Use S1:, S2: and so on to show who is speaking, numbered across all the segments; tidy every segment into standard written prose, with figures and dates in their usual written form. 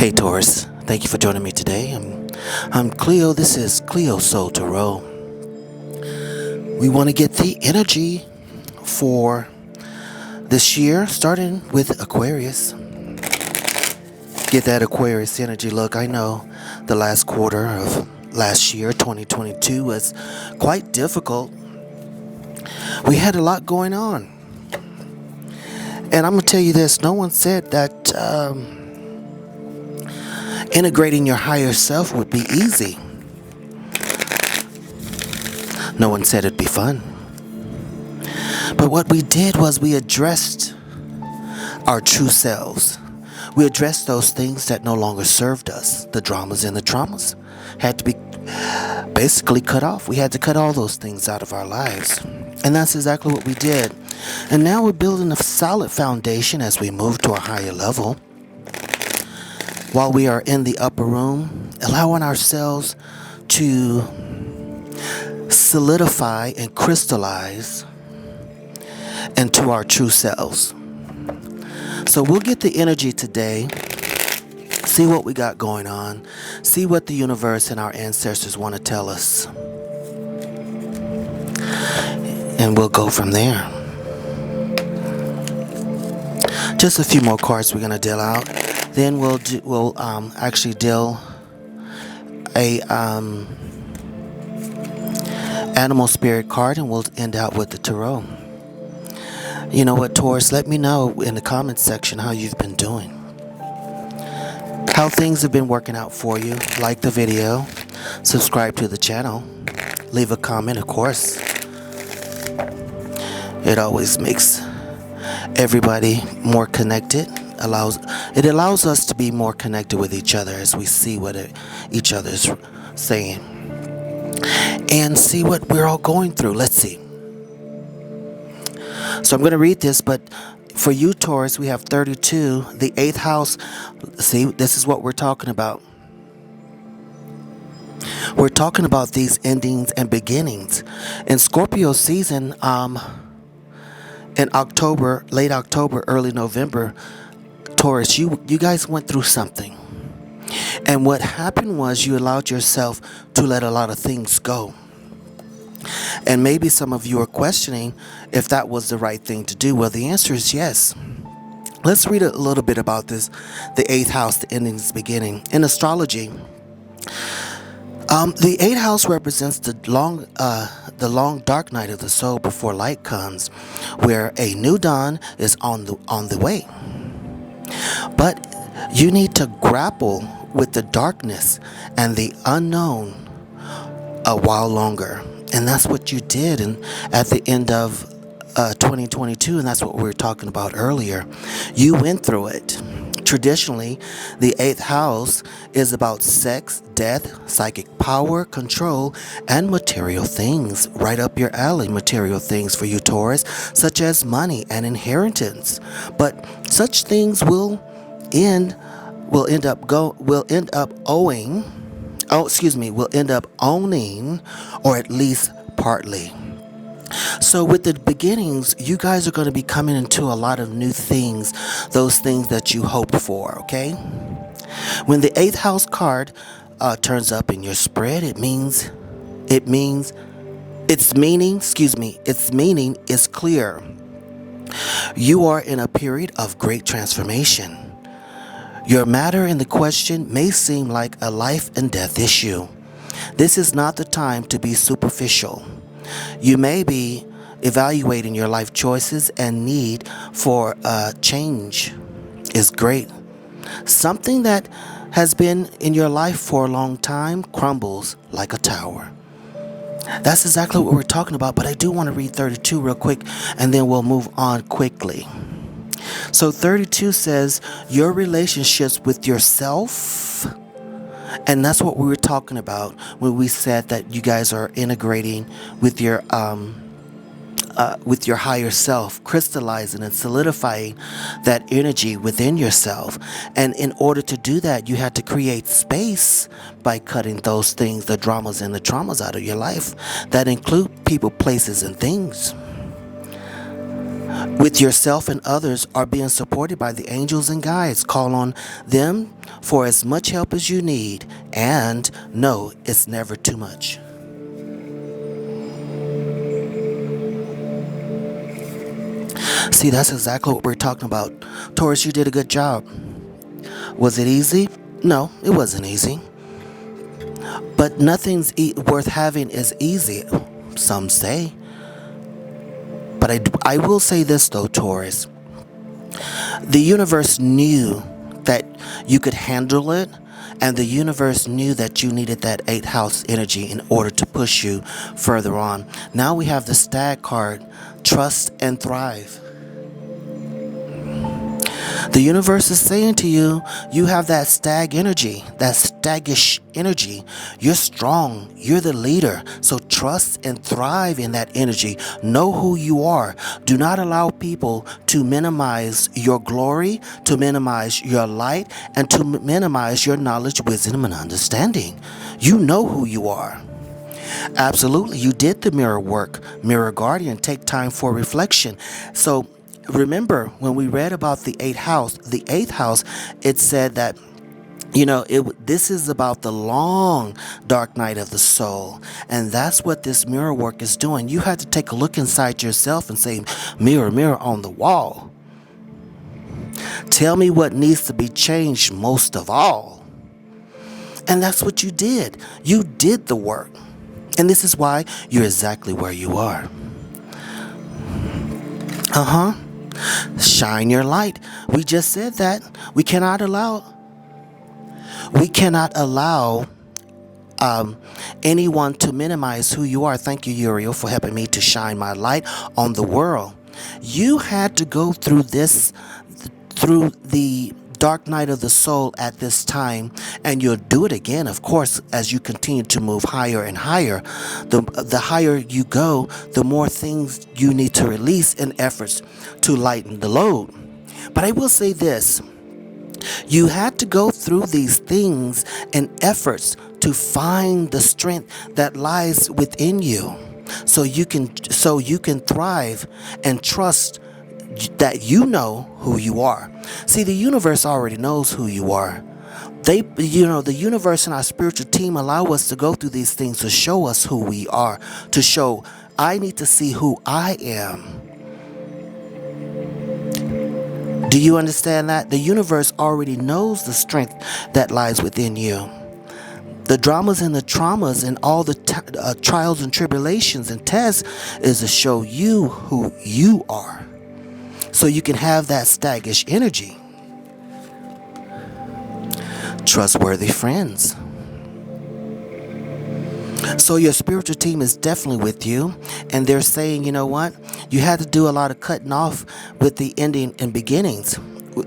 S1: Hey Taurus, thank you for joining me today. I'm Cleo. This is CleoSoulTarot. We want to get the energy for this year, starting with Aquarius. Get that Aquarius energy. Look, I know the last quarter of last year, 2022, was quite difficult. We had a lot going on. And I'm going to tell you this, no one said that integrating your higher self would be easy. No one said it'd be fun. But what we did was we addressed our true selves. We addressed those things that no longer served us. The dramas and the traumas had to be basically cut off. We had to cut all those things out of our lives. And that's exactly what we did. And now we're building a solid foundation as we move to a higher level. While we are in the upper room, allowing ourselves to solidify and crystallize into our true selves. So we'll get the energy today, see what we got going on, see what the universe and our ancestors want to tell us. And we'll go from there. Just a few more cards we're going to deal out. Then we'll actually deal a animal spirit card, and we'll end out with the tarot. You know what, Taurus? Let me know in the comments section how you've been doing. How things have been working out for you. Like the video, subscribe to the channel, leave a comment, of course. It always makes everybody more connected. It allows us to be more connected with each other as we see what each other's saying and see what we're all going through. Let's see. So I'm going to read this, but for you, Taurus, we have 32, the 8th house. See, this is what we're talking about. We're talking about these endings and beginnings. In Scorpio season, in October, late October, early November, Taurus, you guys went through something. And what happened was you allowed yourself to let a lot of things go. And maybe some of you are questioning if that was the right thing to do. Well, the answer is yes. Let's read a little bit about this, the 8th house, the endings, beginning. In astrology, the 8th house represents the long dark night of the soul before light comes, where a new dawn is on the way. But you need to grapple with the darkness and the unknown a while longer. And that's what you did at the end of 2022, and that's what we were talking about earlier. You went through it. Traditionally, the 8th house is about sex, death, psychic power, control, and material things. Right up your alley, material things for you, Taurus, such as money and inheritance. But such things will end up owning, or at least partly. So with the beginnings, you guys are going to be coming into a lot of new things, those things that you hoped for, okay? When the 8th house card turns up in your spread, its meaning is clear. You are in a period of great transformation. Your matter in the question may seem like a life and death issue. This is not the time to be superficial. You may be evaluating your life choices, and need for change is great. Something that has been in your life for a long time crumbles like a tower. That's exactly what we're talking about, but I do want to read 32 real quick, and then we'll move on quickly. So 32 says your relationships with yourself, and that's what we were talking about when we said that you guys are integrating with your higher self, crystallizing and solidifying that energy within yourself. And in order to do that, you had to create space by cutting those things, the dramas and the traumas out of your life that include people, places, and things. with yourself and others are being supported by the angels and guides. Call on them for as much help as you need, and know it's never too much. See, that's exactly what we're talking about. Taurus, you did a good job. Was it easy? No, it wasn't easy. But nothing's worth having is easy, some say. But I will say this though, Taurus. The universe knew that you could handle it, and the universe knew that you needed that 8th house energy in order to push you further on. Now we have the Stag card, trust and thrive. The universe is saying to you, you have that stag energy, that staggish energy. You're strong. You're the leader. So trust and thrive in that energy. Know who you are. Do not allow people to minimize your glory, to minimize your light, and to minimize your knowledge, wisdom, and understanding. You know who you are. Absolutely. You did the mirror work. Mirror guardian, take time for reflection. So remember, when we read about the 8th house, it said that, this is about the long dark night of the soul. And that's what this mirror work is doing. You had to take a look inside yourself and say, mirror, mirror on the wall, tell me what needs to be changed most of all. And that's what you did. You did the work. And this is why you're exactly where you are. Shine your light. We just said that. We cannot allow anyone to minimize who you are. Thank you, Uriel, for helping me to shine my light on the world. You had to go through the dark night of the soul at this time, and you'll do it again, of course, as you continue to move higher and higher. The higher you go, the more things you need to release in efforts to lighten the load. But I will say this. You had to go through these things and efforts to find the strength that lies within you, so you can thrive and trust that you know who you are. See, the universe already knows who you are. The universe and our spiritual team allow us to go through these things to show us who we are, to show I need to see who I am. Do you understand that? The universe already knows the strength that lies within you. The dramas and the traumas and all the trials and tribulations and tests is to show you who you are, so you can have that staggish energy. Trustworthy friends. So your spiritual team is definitely with you, and they're saying, you know what? You had to do a lot of cutting off with the ending and beginnings.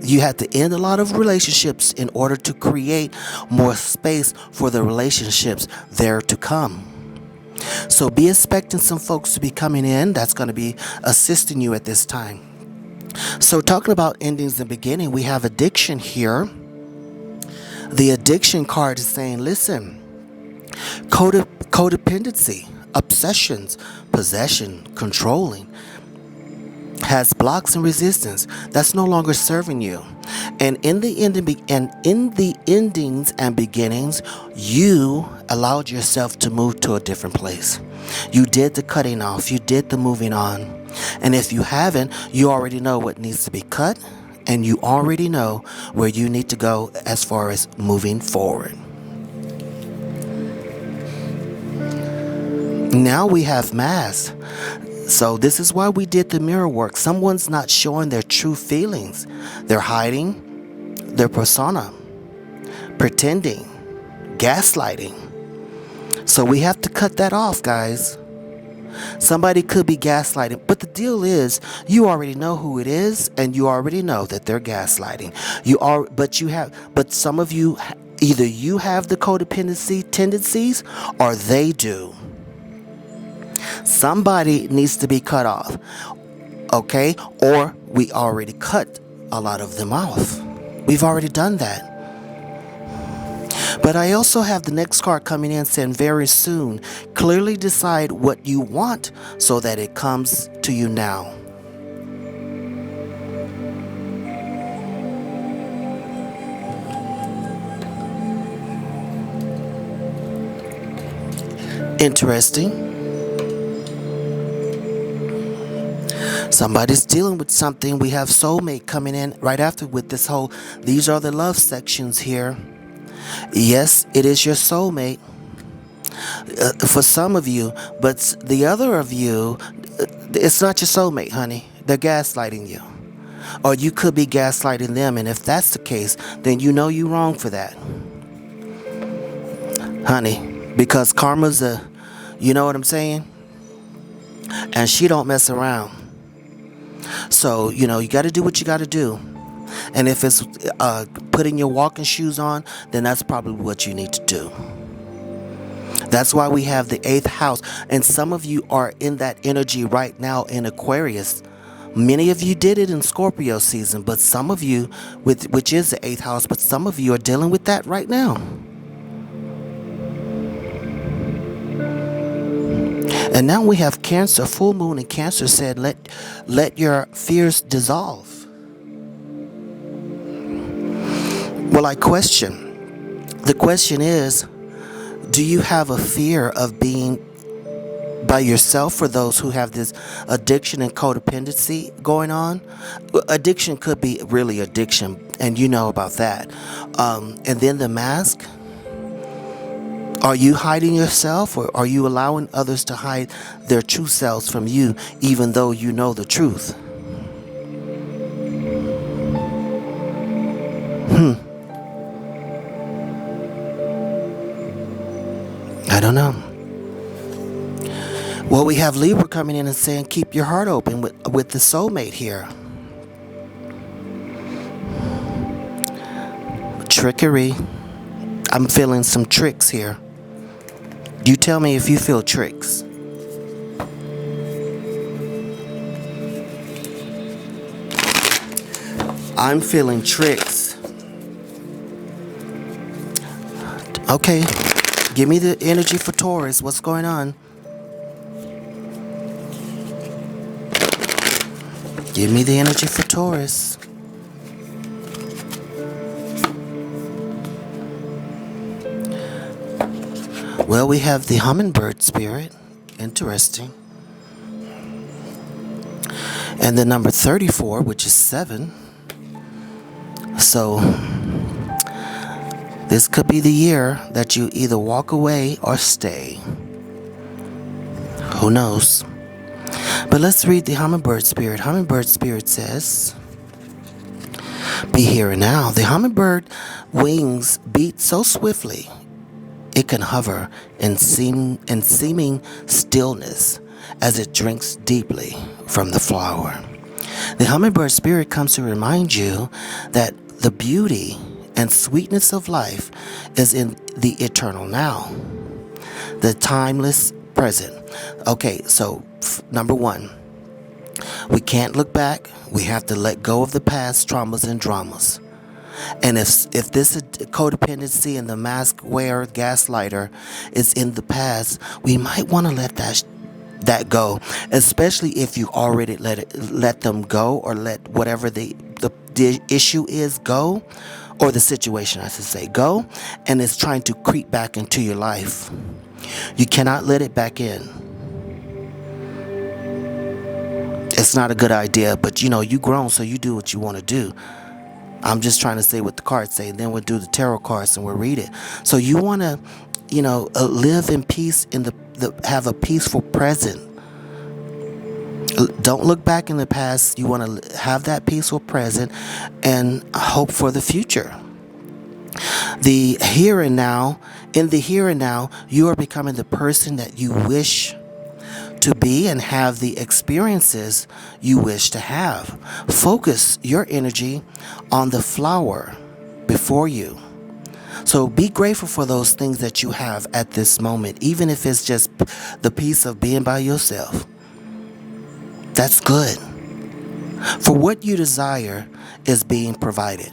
S1: You had to end a lot of relationships in order to create more space for the relationships there to come. So be expecting some folks to be coming in that's going to be assisting you at this time. So talking about endings and beginning, we have addiction here. The addiction card is saying, listen, codependency, obsessions, possession, controlling has blocks and resistance that's no longer serving you. And in the endings and beginnings, you allowed yourself to move to a different place. You did the cutting off. You did the moving on. And if you haven't, you already know what needs to be cut, and you already know where you need to go as far as moving forward. Now we have masks. So this is why we did the mirror work. Someone's not showing their true feelings. They're hiding their persona, pretending, gaslighting. So we have to cut that off, guys. Somebody could be gaslighting, but the deal is you already know who it is, and you already know that they're gaslighting. But some of you, either you have the codependency tendencies or they do. Somebody needs to be cut off, okay? Or we already cut a lot of them off. We've already done that. But I also have the next card coming in saying very soon. Clearly decide what you want so that it comes to you now. Interesting. Somebody's dealing with something. We have soulmate coming in right after with this whole, these are the love sections here. Yes, it is your soulmate for some of you, but the other of you, it's not your soulmate, honey. They're gaslighting you. Or you could be gaslighting them, and if that's the case, then you know you're wrong for that, honey, because karma's you know what I'm saying? And she don't mess around. So, you got to do what you got to do. And if it's putting your walking shoes on, then that's probably what you need to do. That's why we have the 8th house. And some of you are in that energy right now in Aquarius. Many of you did it in Scorpio season, but some of you, which is the 8th house, but some of you are dealing with that right now. And now we have Cancer, full moon in Cancer said, let your fears dissolve. Well, I question. The question is, do you have a fear of being by yourself for those who have this addiction and codependency going on? Addiction could be really addiction, and you know about that. And then the mask. Are you hiding yourself, or are you allowing others to hide their true selves from you, even though you know the truth? I don't know. Well, we have Libra coming in and saying, keep your heart open with the soulmate here. Trickery. I'm feeling some tricks here. You tell me if you feel tricks. I'm feeling tricks. Okay. Give me the energy for Taurus. What's going on? Give me the energy for Taurus. Well, we have the hummingbird spirit. Interesting. And the number 34, which is 7. So, this could be the year that you either walk away or stay. Who knows? But let's read the hummingbird spirit. Hummingbird spirit says, be here and now. The hummingbird wings beat so swiftly it can hover in seeming stillness as it drinks deeply from the flower. The hummingbird spirit comes to remind you that the beauty and sweetness of life is in the eternal now, the timeless present. Okay, so number 1, we can't look back. We have to let go of the past traumas and dramas. And if this codependency and the mask wearer, gaslighter is in the past, we might want to let that go, especially if you already let them go, or let whatever the issue is go, or the situation, I should say, go, and it's trying to creep back into your life. You cannot let it back in. It's not a good idea, but you grown, so you do what you want to do. I'm just trying to say what the cards say, and then we'll do the tarot cards and we'll read it. So you want to, live in peace, have a peaceful present. Don't look back in the past. You want to have that peaceful present and hope for the future. The here and now, in the here and now, you are becoming the person that you wish to be and have the experiences you wish to have. Focus your energy on the flower before you. So be grateful for those things that you have at this moment, even if it's just the peace of being by yourself. That's good. For what you desire is being provided.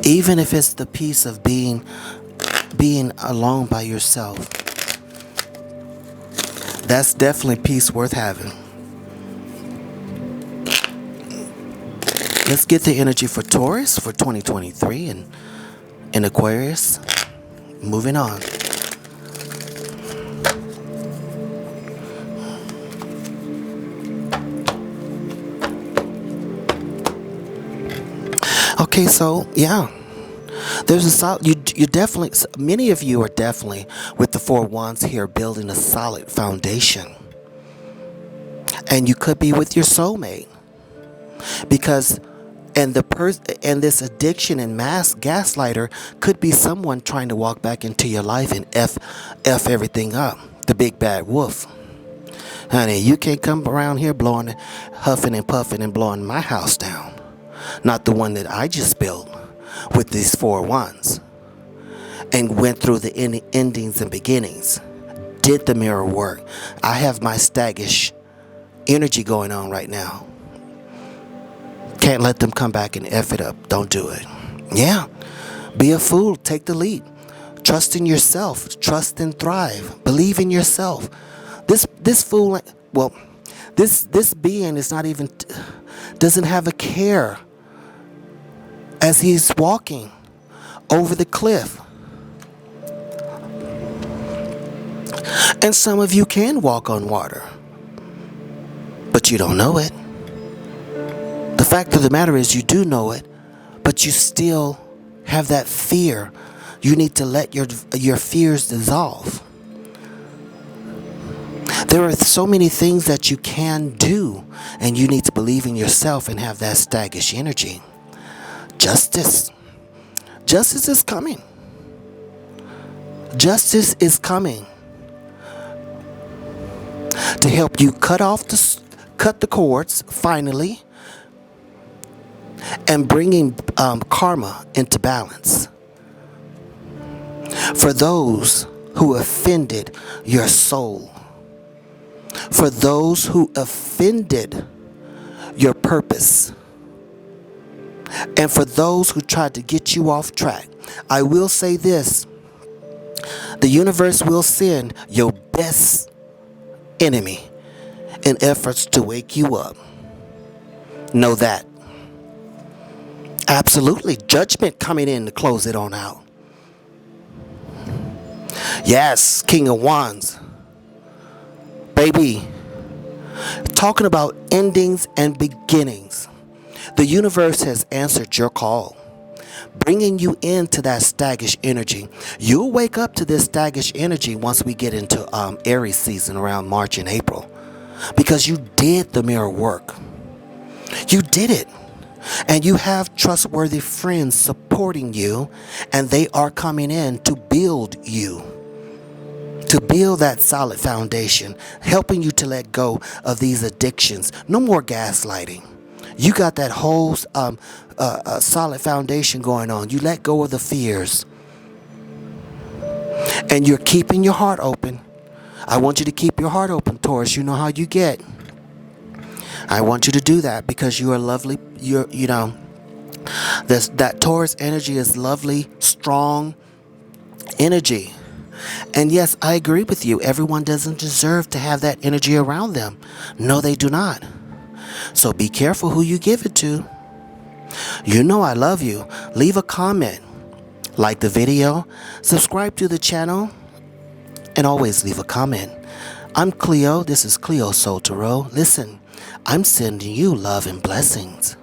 S1: Even if it's the peace of being alone by yourself. That's definitely peace worth having. Let's get the energy for Taurus for 2023 and In Aquarius, moving on. Okay, so yeah, there's a solid. You definitely. Many of you are definitely with the Four Wands here, building a solid foundation, and you could be with your soulmate because, and this addiction and mass gaslighter could be someone trying to walk back into your life and f everything up. The big bad wolf. Honey, you can't come around here blowing, huffing and puffing and blowing my house down. Not the one that I just built with these Four Wands. And went through the endings and beginnings. Did the mirror work. I have my staggish energy going on right now. Can't let them come back and F it up. Don't do it. Yeah. Be a fool. Take the lead. Trust in yourself. Trust and thrive. Believe in yourself. This fool, well, this being is not even, doesn't have a care as he's walking over the cliff. And some of you can walk on water, but you don't know it. The fact of the matter is you do know it, but you still have that fear. You need to let your fears dissolve. There are so many things that you can do, and you need to believe in yourself and have that staggish energy. Justice. Justice is coming. Justice is coming to help you cut the cords finally, and bringing karma into balance for those who offended your soul, for those who offended your purpose, and for those who tried to get you off track. I will say this: the universe will send your best enemy in efforts to wake you up. Know that. Absolutely. Judgment coming in to close it on out. Yes, King of Wands. Baby, talking about endings and beginnings. The universe has answered your call, bringing you into that staggish energy. You'll wake up to this staggish energy once we get into Aries season around March and April, because you did the mirror work. You did it. And you have trustworthy friends supporting you, and they are coming in to build you, to build that solid foundation, helping you to let go of these addictions. No more gaslighting. You got that whole solid foundation going on. You let go of the fears, and you're keeping your heart open. I want you to keep your heart open, Taurus. You know how you get. I want you to do that because you are lovely. That Taurus energy is lovely, strong energy. And yes, I agree with you. Everyone doesn't deserve to have that energy around them. No, they do not. So be careful who you give it to. You know I love you. Leave a comment, like the video, subscribe to the channel, and always leave a comment. I'm Cleo. This is CleoSoulTarot. Listen, I'm sending you love and blessings.